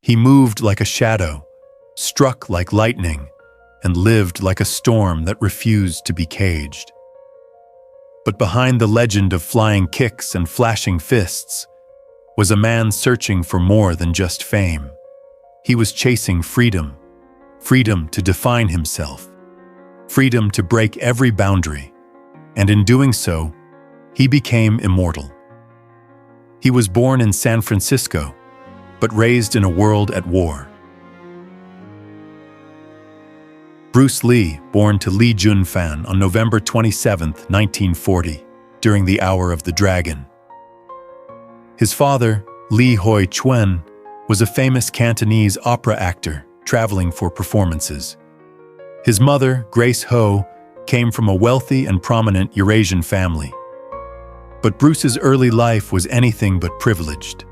He moved like a shadow, struck like lightning, and lived like a storm that refused to be caged. But behind the legend of flying kicks and flashing fists was a man searching for more than just fame. He was chasing freedom, freedom to define himself, freedom to break every boundary, and in doing so, he became immortal. He was born in San Francisco, but raised in a world at war. Bruce Lee, born to Lee Jun-fan on November 27, 1940, during the Hour of the Dragon. His father, Lee Hoi-chuen, was a famous Cantonese opera actor traveling for performances. His mother, Grace Ho, came from a wealthy and prominent Eurasian family. But Bruce's early life was anything but privileged.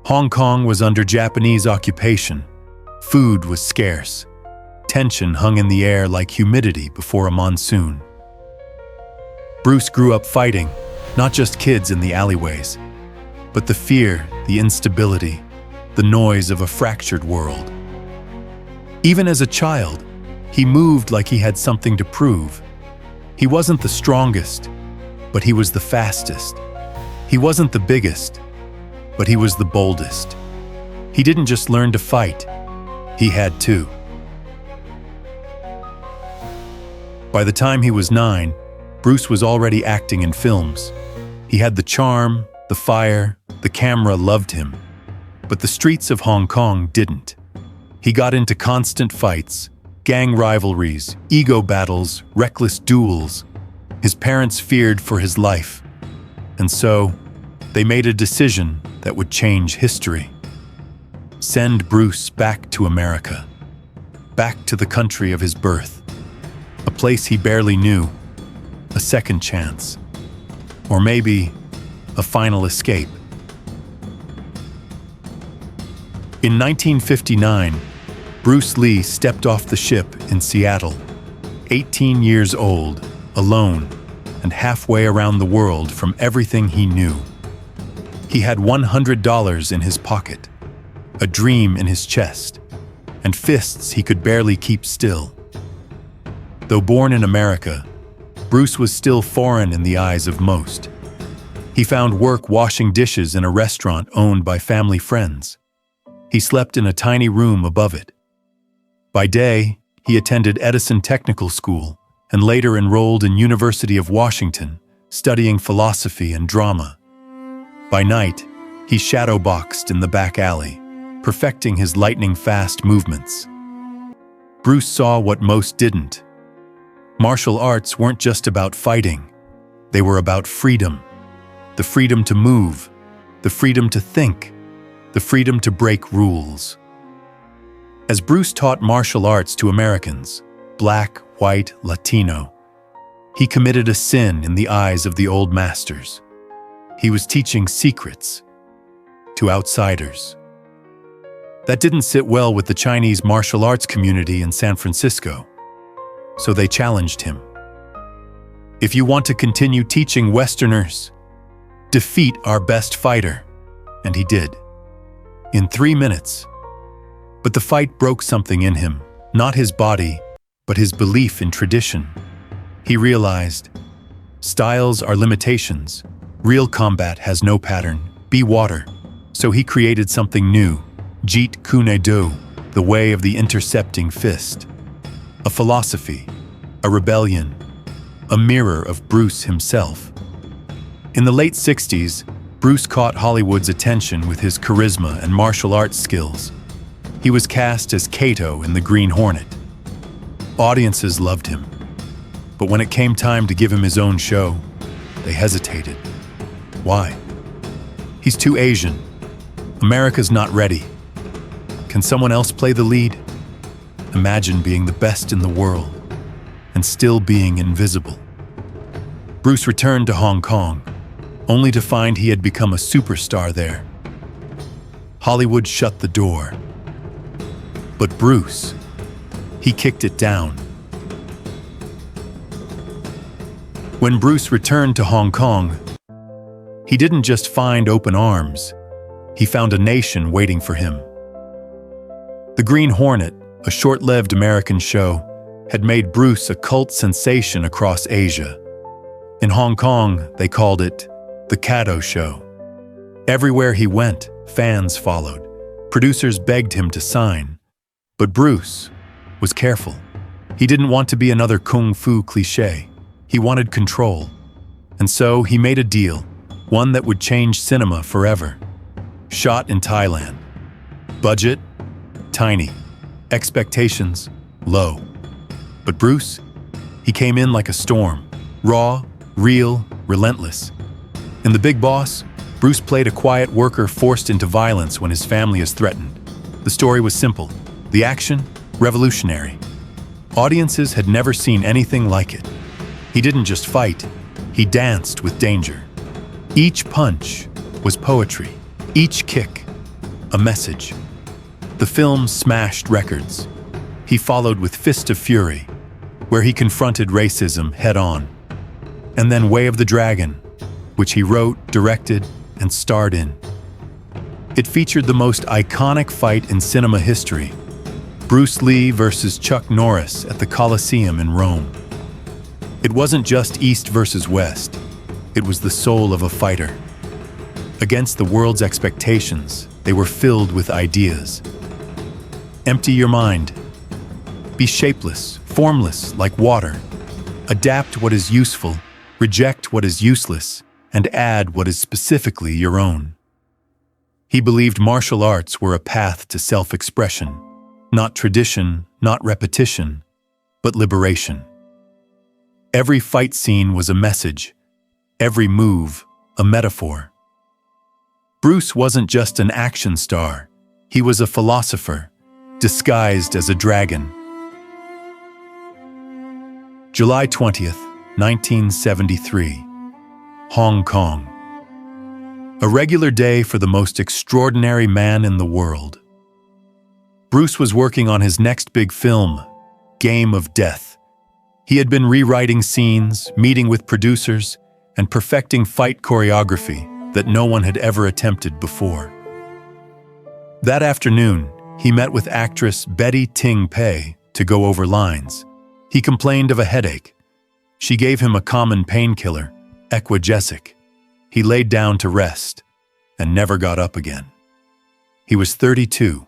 Hong Kong was under Japanese occupation. Food was scarce. Tension hung in the air like humidity before a monsoon. Bruce grew up fighting, not just kids in the alleyways, but the fear, the instability, the noise of a fractured world. Even as a child, he moved like he had something to prove. He wasn't the strongest, but he was the fastest. He wasn't the biggest, but he was the boldest. He didn't just learn to fight, he had to. By the time he was 9, Bruce was already acting in films. He had the charm, the fire, the camera loved him. But the streets of Hong Kong didn't. He got into constant fights, gang rivalries, ego battles, reckless duels. His parents feared for his life. And so, they made a decision that would change history. Send Bruce back to America. Back to the country of his birth. A place he barely knew, a second chance, or maybe a final escape. In 1959, Bruce Lee stepped off the ship in Seattle, 18 years old, alone, and halfway around the world from everything he knew. He had $100 in his pocket, a dream in his chest, and fists he could barely keep still. Though born in America, Bruce was still foreign in the eyes of most. He found work washing dishes in a restaurant owned by family friends. He slept in a tiny room above it. By day, he attended Edison Technical School and later enrolled in University of Washington, studying philosophy and drama. By night, he shadowboxed in the back alley, perfecting his lightning-fast movements. Bruce saw what most didn't. Martial arts weren't just about fighting. They were about freedom. The freedom to move, the freedom to think, the freedom to break rules. As Bruce taught martial arts to Americans, black, white, Latino, he committed a sin in the eyes of the old masters. He was teaching secrets to outsiders. That didn't sit well with the Chinese martial arts community in San Francisco. So they challenged him. If you want to continue teaching Westerners, defeat our best fighter. And he did. In 3 minutes. But the fight broke something in him, not his body, but his belief in tradition. He realized, styles are limitations. Real combat has no pattern. Be water. So he created something new, Jeet Kune Do, the way of the intercepting fist. A philosophy, a rebellion, a mirror of Bruce himself. In the late 60s, Bruce caught Hollywood's attention with his charisma and martial arts skills. He was cast as Kato in The Green Hornet. Audiences loved him. But when it came time to give him his own show, they hesitated. Why? He's too Asian. America's not ready. Can someone else play the lead? Imagine being the best in the world and still being invisible. Bruce returned to Hong Kong, only to find he had become a superstar there. Hollywood shut the door. But Bruce, he kicked it down. When Bruce returned to Hong Kong, he didn't just find open arms. He found a nation waiting for him. Green Hornet, a short-lived American show, had made Bruce a cult sensation across Asia. In Hong Kong, they called it the Kato Show. Everywhere he went, fans followed. Producers begged him to sign. But Bruce was careful. He didn't want to be another kung fu cliché. He wanted control. And so he made a deal, one that would change cinema forever. Shot in Thailand. Budget? Tiny. Expectations? Low. But Bruce? He came in like a storm. Raw, real, relentless. In The Big Boss, Bruce played a quiet worker forced into violence when his family is threatened. The story was simple. The action? Revolutionary. Audiences had never seen anything like it. He didn't just fight, he danced with danger. Each punch was poetry, each kick a message. The film smashed records. He followed with Fist of Fury, where he confronted racism head-on. And then Way of the Dragon, which he wrote, directed, and starred in. It featured the most iconic fight in cinema history, Bruce Lee versus Chuck Norris at the Colosseum in Rome. It wasn't just East versus West. It was the soul of a fighter. Against the world's expectations, they were filled with ideas. Empty your mind. Be shapeless, formless like water. Adapt what is useful, reject what is useless, and add what is specifically your own. He believed martial arts were a path to self-expression, not tradition, not repetition, but liberation. Every fight scene was a message, every move a metaphor. Bruce wasn't just an action star, he was a philosopher, disguised as a dragon. July 20th, 1973, Hong Kong. A regular day for the most extraordinary man in the world. Bruce was working on his next big film, Game of Death. He had been rewriting scenes, meeting with producers, and perfecting fight choreography that no one had ever attempted before. That afternoon, he met with actress Betty Ting Pei to go over lines. He complained of a headache. She gave him a common painkiller, Equagesic. He laid down to rest and never got up again. He was 32,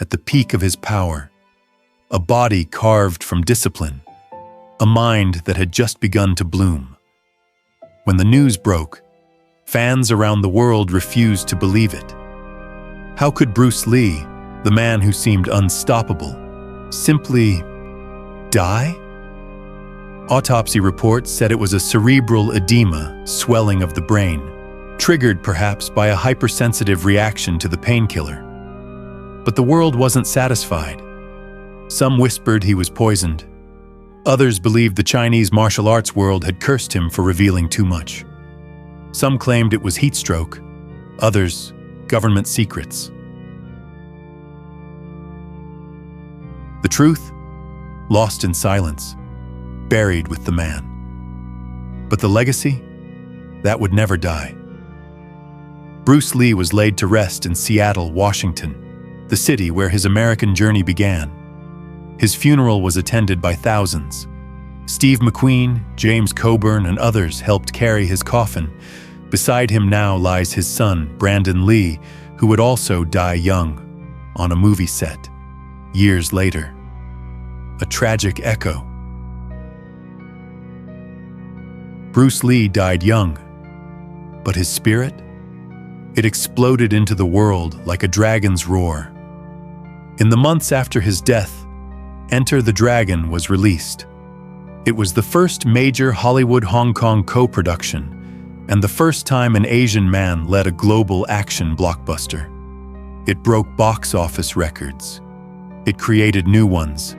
at the peak of his power, a body carved from discipline, a mind that had just begun to bloom. When the news broke, fans around the world refused to believe it. How could Bruce Lee, the man who seemed unstoppable, simply die? Autopsy reports said it was a cerebral edema, swelling of the brain, triggered perhaps by a hypersensitive reaction to the painkiller. But the world wasn't satisfied. Some whispered he was poisoned. Others believed the Chinese martial arts world had cursed him for revealing too much. Some claimed it was heat stroke, others government secrets. The truth? Lost in silence, buried with the man. But the legacy? That would never die. Bruce Lee was laid to rest in Seattle, Washington, the city where his American journey began. His funeral was attended by thousands. Steve McQueen, James Coburn, and others helped carry his coffin. Beside him now lies his son, Brandon Lee, who would also die young, on a movie set, years later. A tragic echo. Bruce Lee died young, but his spirit? It exploded into the world like a dragon's roar. In the months after his death, Enter the Dragon was released. It was the first major Hollywood-Hong Kong co-production, and the first time an Asian man led a global action blockbuster. It broke box office records. It created new ones.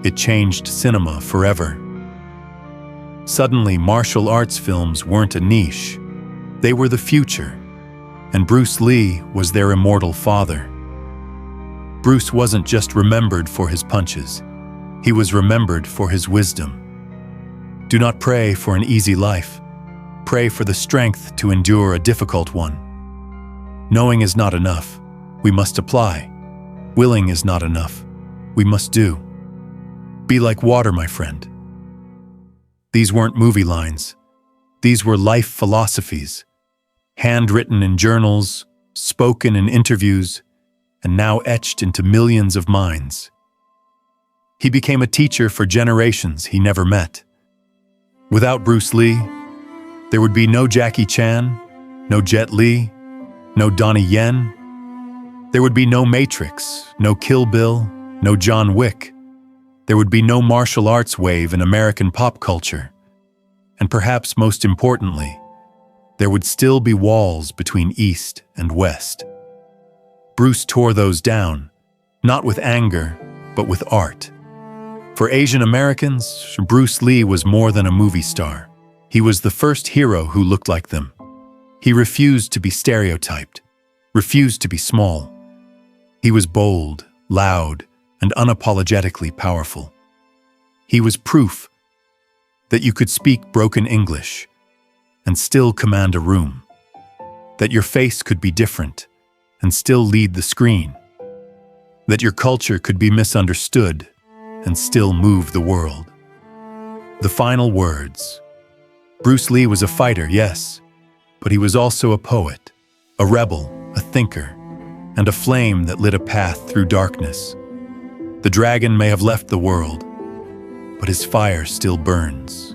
It changed cinema forever. Suddenly, martial arts films weren't a niche. They were the future, and Bruce Lee was their immortal father. Bruce wasn't just remembered for his punches. He was remembered for his wisdom. Do not pray for an easy life. Pray for the strength to endure a difficult one. Knowing is not enough. We must apply. Willing is not enough. We must do. Be like water, my friend. These weren't movie lines. These were life philosophies, handwritten in journals, spoken in interviews, and now etched into millions of minds. He became a teacher for generations he never met. Without Bruce Lee, there would be no Jackie Chan, no Jet Li, no Donnie Yen. There would be no Matrix, no Kill Bill, no John Wick. There would be no martial arts wave in American pop culture. And perhaps most importantly, there would still be walls between East and West. Bruce tore those down, not with anger, but with art. For Asian Americans, Bruce Lee was more than a movie star. He was the first hero who looked like them. He refused to be stereotyped, refused to be small. He was bold, loud, and unapologetically powerful. He was proof that you could speak broken English and still command a room, that your face could be different and still lead the screen, that your culture could be misunderstood and still move the world. The final words. Bruce Lee was a fighter, yes, but he was also a poet, a rebel, a thinker, and a flame that lit a path through darkness. The dragon may have left the world, but his fire still burns.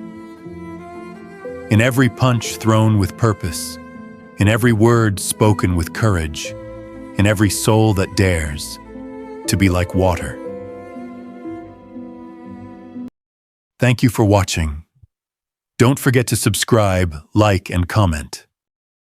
In every punch thrown with purpose, in every word spoken with courage, in every soul that dares to be like water. Thank you for watching. Don't forget to subscribe, like, and comment.